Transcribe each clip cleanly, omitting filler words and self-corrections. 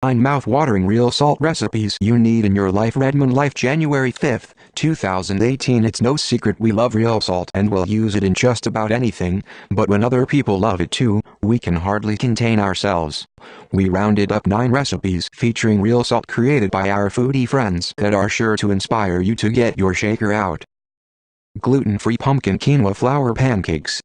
9 mouth-watering real salt recipes you need in your life. Redmond Life, January 5, 2018. It's no secret we love real salt and will use it in just about anything, but when other people love it too, we can hardly contain ourselves. We rounded up 9 recipes featuring real salt created by our foodie friends that are sure to inspire you to get your shaker out. Gluten-free pumpkin quinoa flour pancakes.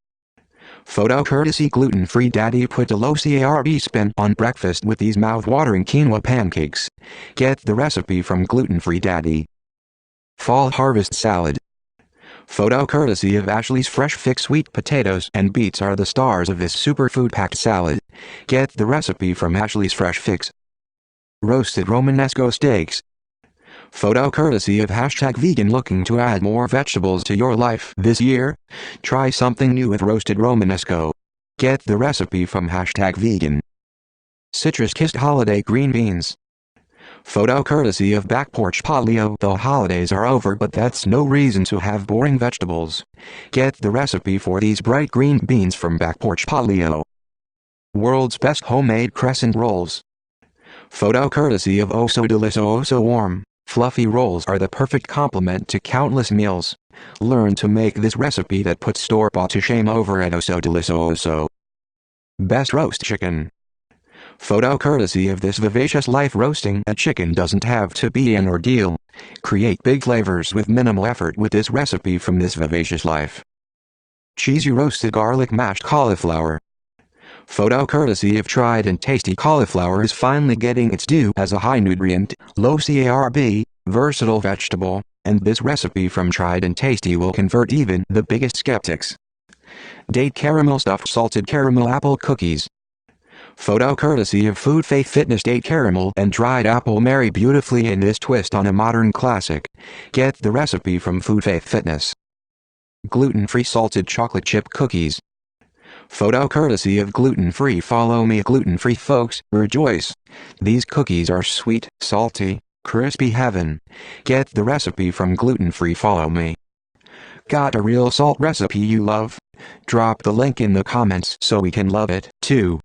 Photo courtesy gluten-free daddy put a low carb spin on breakfast with these mouth-watering quinoa pancakes. Get the recipe from gluten-free daddy. Fall harvest salad. Photo courtesy of Ashley's Fresh Fix. Sweet potatoes and beets are the stars of this superfood-packed salad. Get the recipe from Ashley's Fresh Fix. Roasted Romanesco steaks. Photo courtesy of #vegan. Looking to add more vegetables to your life this year? Try something new with roasted Romanesco. Get the recipe from #vegan. Citrus-kissed holiday green beans. Photo courtesy of Back Porch Paleo. The holidays are over, but that's no reason to have boring vegetables. Get the recipe for these bright green beans from Back Porch Paleo. World's best homemade crescent rolls. Photo courtesy of Oso Delicioso. Warm, fluffy rolls are the perfect complement to countless meals. Learn to make this recipe that puts store-bought to shame over at Oso Delicioso. Best roast chicken. Photo courtesy of This Vivacious Life. Roasting a chicken doesn't have to be an ordeal. Create big flavors with minimal effort with this recipe from This Vivacious Life. Cheesy roasted garlic mashed cauliflower. Photo courtesy of Tried and Tasty. Cauliflower is finally getting its due as a high-nutrient, low-carb, versatile vegetable, and this recipe from Tried and Tasty will convert even the biggest skeptics. Date caramel stuffed salted caramel apple cookies. Photo courtesy of Food Faith Fitness. Date caramel and dried apple marry beautifully in this twist on a modern classic. Get the recipe from Food Faith Fitness. Gluten-free salted chocolate chip cookies. Photo courtesy of Gluten-Free. Follow me, gluten-free folks, rejoice. These cookies are sweet, salty, crispy heaven. Get the recipe from Gluten-Free. Follow me. Got a real salt recipe you love? Drop the link in the comments so we can love it too.